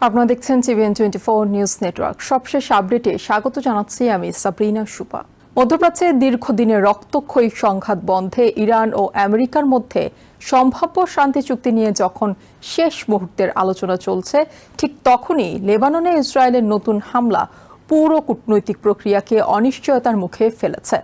আপনারা দেখছেন TVN24 news network. সবশেষ আপডেটে স্বাগত জানাচ্ছি আমি সাবরিনা সুপা। মধ্যপ্রাচ্যে দীর্ঘদিনের রক্তক্ষয়ী সংঘাত বন্ধে ইরান ও আমেরিকার মধ্যে সম্ভাব্য শান্তি চুক্তি নিয়ে যখন শেষ মুহূর্তের আলোচনা চলছে, ঠিক তখনই লেবাননে ইসরায়েলের নতুন হামলা পুরো কূটনৈতিক প্রক্রিয়াকে অনিশ্চয়তার মুখে ফেলেছে।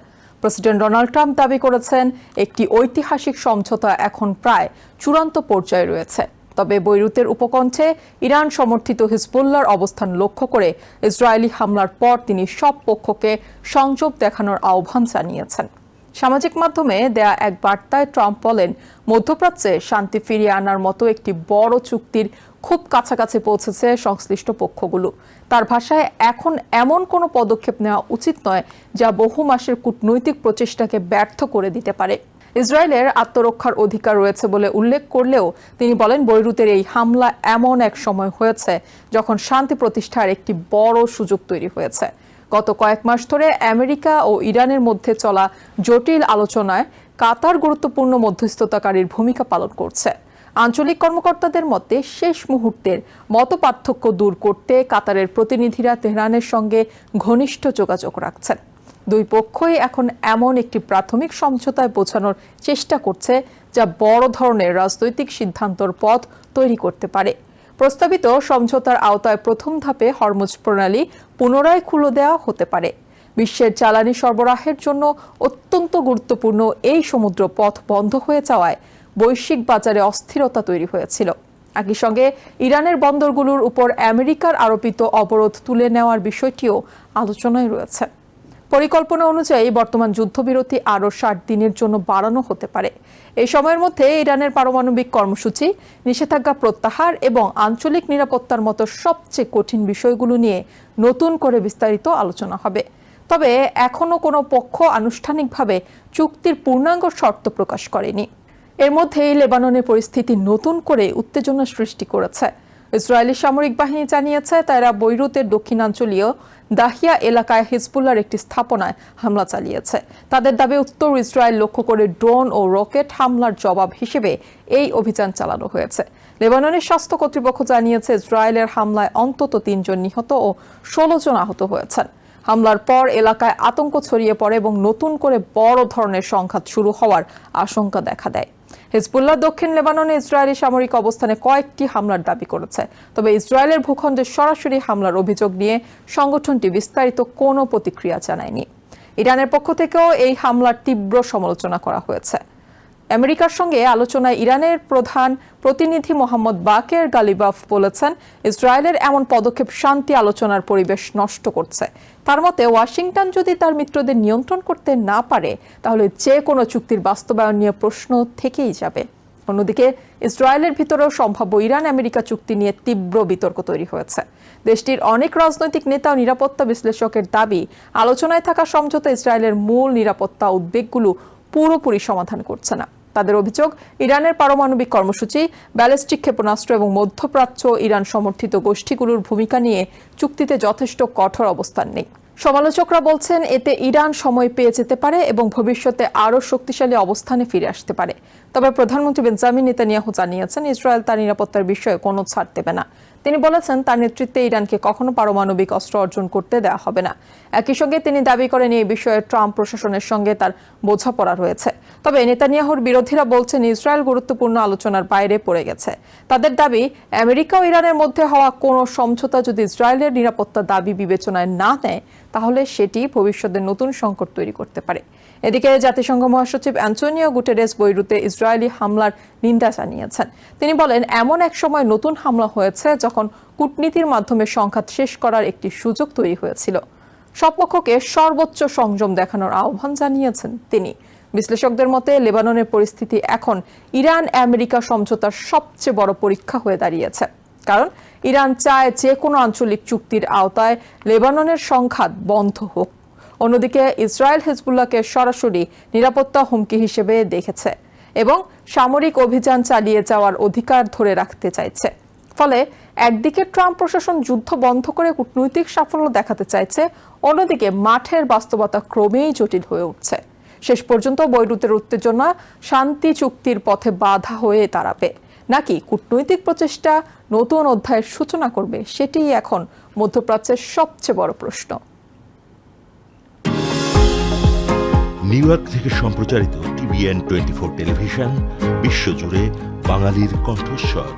প্রেসিডেন্ট ডোনাল্ড ট্রাম্প দাবি করেছেন একটি ঐতিহাসিক সমঝোতা এখন প্রায় চূড়ান্ত পর্যায়ে রয়েছে। তবে বৈরুতের উপকণ্ঠে ইরান সমর্থিত হিজবুল্লাহর অবস্থান লক্ষ্য করে ইসরায়েলি হামলার পর তিনি সব পক্ষকে সংযম দেখানোর আহ্বান জানিয়েছেন। সামাজিক মাধ্যমে দেয়া এক বার্তায় ট্রাম্প বলেন, মধ্যপ্রাচ্যে শান্তি ফিরিয়ে আনার মতো একটি বড় চুক্তির খুব কাছাকাছি পৌঁছেছে সংশ্লিষ্ট পক্ষগুলো। তার ভাষায়, এখন এমন কোনো পদক্ষেপ নেওয়া উচিত নয় যা বহু মাসের কূটনৈতিক প্রচেষ্টাকে ব্যর্থ করে দিতে পারে। ইসরায়েলের আত্মরক্ষার অধিকার রয়েছে বলে উল্লেখ করলেও তিনি বলেন, বৈরুতের এই হামলা এমন এক সময় হয়েছে যখন শান্তি প্রতিষ্ঠার একটি বড় সুযোগ তৈরি হয়েছে। গত কয়েক মাস ধরে আমেরিকা ও ইরানের মধ্যে চলা জটিল আলোচনায় কাতার গুরুত্বপূর্ণ মধ্যস্থতাকারীর ভূমিকা পালন করছে। আঞ্চলিক কর্মকর্তাদের মতে, শেষ মুহূর্তের মতপার্থক্য দূর করতে কাতারের প্রতিনিধিরা তেহরানের সঙ্গে ঘনিষ্ঠ যোগাযোগ রাখছেন। দুই পক্ষই এখন এমন একটি প্রাথমিক সমঝোতায় পৌঁছানোর চেষ্টা করছে যা বড় ধরনের রাজনৈতিক সিদ্ধান্তর পথ তৈরি করতে পারে। প্রস্তাবিত সমঝোতার আওতায় প্রথম ধাপে হরমুজ প্রণালী পুনরায় খুলে দেওয়া হতে পারে। বিশ্বের জ্বালানি সরবরাহের জন্য অত্যন্ত গুরুত্বপূর্ণ এই সমুদ্র পথ বন্ধ হয়ে যাওয়ায় বৈশ্বিক বাজারে অস্থিরতা তৈরি হয়েছিল। একই সঙ্গে ইরানের বন্দরগুলোর উপর আমেরিকার আরোপিত অবরোধ তুলে নেওয়ার বিষয়টিও আলোচনায় রয়েছে। পরিকল্পনা অনুযায়ী বর্তমান যুদ্ধবিরতি আরও 60 দিনের জন্য বাড়ানো হতে পারে। এই সময়ের মধ্যে ইরানের পারমাণবিক কর্মসূচি, নিষেধাজ্ঞা প্রত্যাহার এবং আঞ্চলিক নিরাপত্তার মতো সবচেয়ে কঠিন বিষয়গুলো নিয়ে নতুন করে বিস্তারিত আলোচনা হবে। তবে এখনও কোনো পক্ষ আনুষ্ঠানিকভাবে চুক্তির পূর্ণাঙ্গ শর্ত প্রকাশ করেনি। এর মধ্যেই লেবাননের পরিস্থিতি নতুন করে উত্তেজনা সৃষ্টি করেছে। ইসরায়েলি সামরিক বাহিনী জানিয়েছে তারা বৈরুতের দক্ষিণাঞ্চলীয় দাহিয়া এলাকায় হিজবুল্লাহর একটি স্থাপনায় হামলা চালিয়েছে। তাদের দাবি, উত্তর ইসরায়েল লক্ষ্য করে ড্রোন ও রকেট হামলার জবাব হিসেবে এই অভিযান চালানো হয়েছে। লেবাননের স্বাস্থ্য কর্তৃপক্ষ জানিয়েছে ইসরায়েলের হামলায় অন্তত 3 জন নিহত ও 16 জন আহত হয়েছেন। হামলার পর এলাকায় আতঙ্ক ছড়িয়ে পড়ে এবং নতুন করে বড় ধরনের সংঘাত শুরু হওয়ার আশঙ্কা দেখা দেয়। হিজবুল্লাহ দক্ষিণ লেবাননে ইসরায়েলি সামরিক অবস্থানে কয়েকটি হামলার দাবি করেছে। তবে ইসরায়েলের ভূখণ্ডে সরাসরি হামলার অভিযোগ নিয়ে সংগঠনটি বিস্তারিত কোনো প্রতিক্রিয়া জানায়নি। ইরানের পক্ষ থেকেও এই হামলার তীব্র সমালোচনা করা হয়েছে। আমেরিকার সঙ্গে আলোচনায় ইরানের প্রধান প্রতিনিধি মোহাম্মদ বাকের গালিবাফ বলেছেন, ইসরায়েলের এমন পদক্ষেপ শান্তি আলোচনার পরিবেশ নষ্ট করছে। তার মতে, ওয়াশিংটন যদি তার মিত্রদের নিয়ন্ত্রণ করতে না পারে তাহলে যে কোনো চুক্তির বাস্তবায়ন নিয়ে প্রশ্ন থেকেই যাবে। অন্যদিকে ইসরায়েলের ভিতরেও সম্ভাব্য ইরান আমেরিকা চুক্তি নিয়ে তীব্র বিতর্ক তৈরি হয়েছে। দেশটির অনেক রাজনৈতিক নেতা ও নিরাপত্তা বিশ্লেষকের দাবি, আলোচনায় থাকা সমঝোতা ইসরায়েলের মূল নিরাপত্তা উদ্বেগগুলো পুরোপুরি সমাধান করছে না। তাদের অভিযোগ, ইরানের পারমাণবিক কর্মসূচি, ব্যালিস্টিক ক্ষেপণাস্ত্র এবং মধ্যপ্রাচ্য ইরান সমর্থিত গোষ্ঠীগুলোর ভূমিকা নিয়ে চুক্তিতে যথেষ্ট কঠোর অবস্থান নেই। সমালোচকরা বলছেন, এতে ইরান সময় পেয়ে যেতে পারে এবং ভবিষ্যতে আরও শক্তিশালী অবস্থানে ফিরে আসতে পারে। তবে প্রধানমন্ত্রী বেঞ্জামিন নেতানিয়াহু জানিয়েছেন, ইসরায়েল তার নিরাপত্তার বিষয়ে কোনো ছাড় দেবে না। তিনি বলেছেন, তার নেতৃত্বে ইরানকে কখনো পারমাণবিক অস্ত্র অর্জন করতে দেওয়া হবে না। একই সঙ্গে তিনি দাবি করেন, এই বিষয়ে ট্রাম্প প্রশাসনের সঙ্গে তার বোঝাপড়া রয়েছে। তবে নেতানিয়াহুর বিরোধীরা বলছেন, ইসরায়েল গুরুত্বপূর্ণ আলোচনার বাইরে পড়ে গেছে। তাদের দাবি, আমেরিকা ও ইরানের মধ্যে হওয়া কোনো সমঝোতা যদি ইসরায়েলের নিরাপত্তা দাবি বিবেচনায় না নেয় তাহলে সেটি ভবিষ্যতে নতুন সংকট তৈরি করতে পারে। এদিকে জাতিসংঘ মহাসচিব অ্যান্টোনিও গুটেরেস বৈরুতে ইসরায়েলি হামলার নিন্দা জানিয়েছেন। তিনি বলেন, এমন এক সময় নতুন হামলা হয়েছে যখন কূটনীতির মাধ্যমে সংঘাত শেষ করার একটি সুযোগ তৈরি হয়েছিল। সব পক্ষকে সর্বোচ্চ সংযম দেখানোর আহ্বান জানিয়েছেন তিনি। বিশ্লেষকদের মতে, লেবাননের পরিস্থিতি এখন ইরান আমেরিকা সমঝোতার সবচেয়ে বড় পরীক্ষা হয়ে দাঁড়িয়েছে। কারণ ইরান চায় যে কোনো আঞ্চলিক চুক্তির আওতায় লেবাননের সংঘাত বন্ধ হোক। অন্যদিকে ইসরায়েল হিজবুল্লাহকে সরাসরি নিরাপত্তা হুমকি হিসেবে দেখেছে এবং সামরিক অভিযান চালিয়ে যাওয়ার অধিকার ধরে রাখতে চাইছে। ফলে একদিকে ট্রাম্প প্রশাসন যুদ্ধ বন্ধ করে কূটনৈতিক সাফল্য দেখাতে চাইছে, অন্যদিকে মাঠের বাস্তবতা ক্রমেই জটিল হয়ে উঠছে। শেষ পর্যন্ত বৈরুতের উত্তেজনা শান্তি চুক্তির পথে বাধা হয়ে দাঁড়াবে নাকি কূটনৈতিক প্রচেষ্টা নতুন অধ্যায়ের সূচনা করবে, সেটিই এখন মধ্যপ্রাচ্যের সবচেয়ে বড় প্রশ্ন। নিউ ইয়র্ক থেকে সম্প্রচারিত TVN 24 টেলিভিশন, বিশ্বজুড়ে বাঙালির কণ্ঠস্বর।